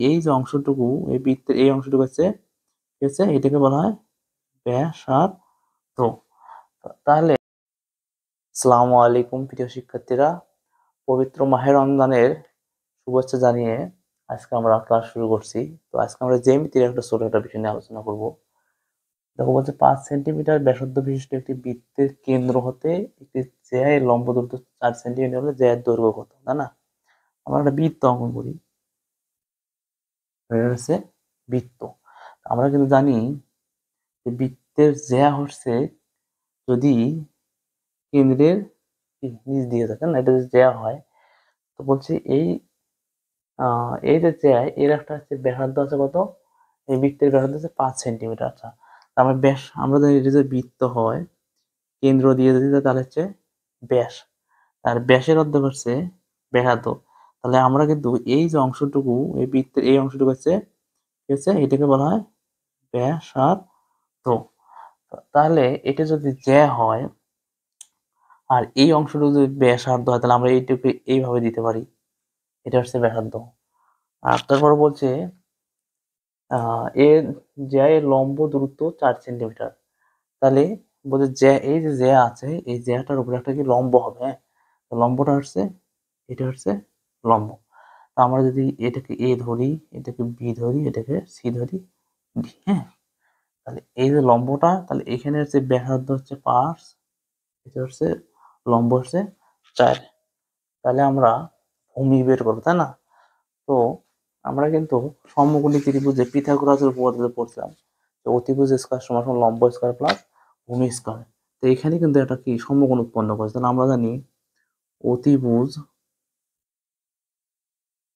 এই যে অংশটুকু, এই বৃত্তের এই অংশটুকু হচ্ছে ঠিক আছে, এটাকে বলা হয় ব্যাসার্ধ। তাহলে আসসালামু আলাইকুম প্রিয় শিক্ষার্থীরা, পবিত্র মাহে রমজানের শুভেচ্ছা জানিয়ে আজকে আমরা ক্লাস শুরু করছি। তো আজকে আমরা জ্যামিতির একটা ছোট একটা বিষয় নিয়ে আলোচনা করব। দেখো বলছে 5 সেন্টিমিটার ব্যাসার্ধ বিশিষ্ট একটি বৃত্তের কেন্দ্র হতে একটি জ্যায়ের লম্ব দূরত্ব 4 সেন্টিমিটার হলে জ্যায়ের দৈর্ঘ্য কত, তাই না? আমরা একটা বৃত্ত অঙ্কন করি, এটা হচ্ছে বৃত্ত। আমরা কিন্তু জানি যে বৃত্তের জ্যা হচ্ছে যদি কেন্দ্রের নিচ দিয়ে থাকে না, এটা যদি জ্যা হয়, তো বলছি এই যে জ্যা এর একটা হচ্ছে ব্যাসার্ধ আছে কত, এই বৃত্তের ব্যাসার্ধ হচ্ছে 5 সেন্টিমিটার। আচ্ছা, আমরা ব্যাস আমরা জানি এটা যদি বৃত্ত হয়, কেন্দ্র দিয়ে যদি তাহলে হচ্ছে ব্যাস, আর ব্যাসের অর্ধেক হচ্ছে ব্যাসার্ধ। তাহলে আমরা কিন্তু এই যে অংশটুকু, এই বৃত্তের এই অংশটুকু হচ্ছে ঠিক আছে, এটাকে বলা হয় ব্যাসার্ধ। তাহলে এটা যদি জ্যা হয় আর এই অংশটুকু যদি ব্যাসার্ধ হয়, তাহলে আমরা এইটুকু এইভাবে দিতে পারি, এটা হচ্ছে ব্যাসার্ধ। আর তারপর বলছে এর জ্যা এর লম্ব দূরত্ব 4 সেন্টিমিটার। তাহলে বলছে জ্যা, এই যে জ্যা আছে, এই জ্যাটার উপরে একটা কি লম্ব হবে, হ্যাঁ? তো লম্বটা হচ্ছে, এটা হচ্ছে লম্ব। তো আমরা যদি এটাকে এ ধরি, এটাকে বি ধরি, এটাকে সি ধরি, ডি, হ্যাঁ? তাহলে এই যে লম্বটা, তাহলে এখানে হচ্ছে ব্যাসার্ধ হচ্ছে 5, এটা হচ্ছে লম্ব হচ্ছে 4। তাহলে আমরা ভূমি বের করবো, তাই না? তো আমরা কিন্তু সমকোণী ত্রিভুজে পিথাগোরাসের উপপাদ্য পড়ছিলাম যে অতিভুজ স্কয়ার সমান সমান লম্ব স্কয়ার প্লাস ভূমি স্কয়ার। তো এখানে কিন্তু একটা কি সমকোণ উৎপন্ন করেছে। তাহলে আমরা জানি অতিভুজ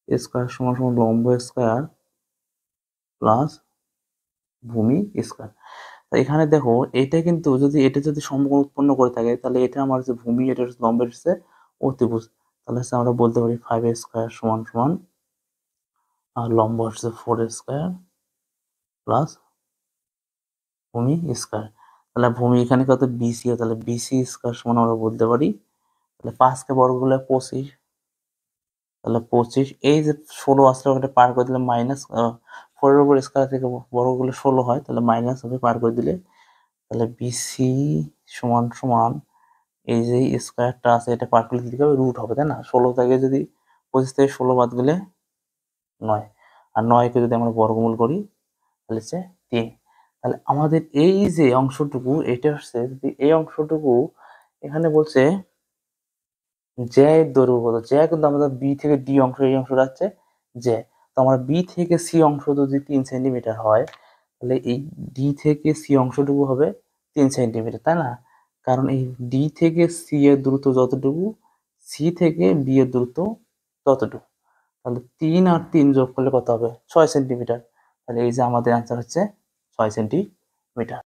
স্কয়ার সমান সমান লম্ব স্কয়ার প্লাস ভূমি স্কয়ার। এখানে দেখো এটা কিন্তু যদি এটা যদি সমকোণ উৎপন্ন করে থাকে, তাহলে এটা আমার হচ্ছে ভূমি, এটা হচ্ছে লম্বের হচ্ছে অতিভুজ। তাহলে হচ্ছে আমরা বলতে পারি 5 স্কয়ার সমান সমান আর লম্ব হচ্ছে 4 স্কয়ার প্লাস ভূমি স্কয়ার। তাহলে ভূমি এখানে কত বিসি, তাহলে বিসি স্কয়ার সমান আমরা বলতে পারি, তাহলে 5 কে বর্গ করলে 25, তাহলে 25 এই যে 16 আসলে ওটা পার করে দিলে মাইনাস 4 এর উপর স্কয়ার থেকে বর্গ করলে 16 হয়, তাহলে মাইনাস হবে পার করে দিলে। তাহলে বিসি সমান সমান এই যে স্কয়ারটা আছে এটা পার করলে দিতে হবে রুট হবে, তাই না? 16 থেকে যদি 25 থেকে 16 বাদ গেলে 9, আর 9 কে যদি আমরা বর্গমূল করি তাহলে হচ্ছে 3। তাহলে আমাদের এই যে অংশটুকু, এটা হচ্ছে যদি এই অংশটুকু এখানে বলছে জ্যা এর দৈর্ঘ্য কত, জ্যা কিন্তু আমাদের বি থেকে ডি অংশ, এই অংশটা হচ্ছে জ্যা। তো আমরা বি থেকে সি অংশ যদি 3 সেন্টিমিটার হয়, তাহলে এই ডি থেকে সি অংশটুকু হবে 3 সেন্টিমিটার, তাই না? কারণ এই ডি থেকে সি এর দূরত্ব যতটুকু, সি থেকে বি এর দূরত্ব ততটুকু। তাহলে 3 আর 3 যোগ করলে কত হবে? 6 সেন্টিমিটার। তাহলে এই যে আমাদের অ্যান্সার হচ্ছে 6 সেন্টিমিটার।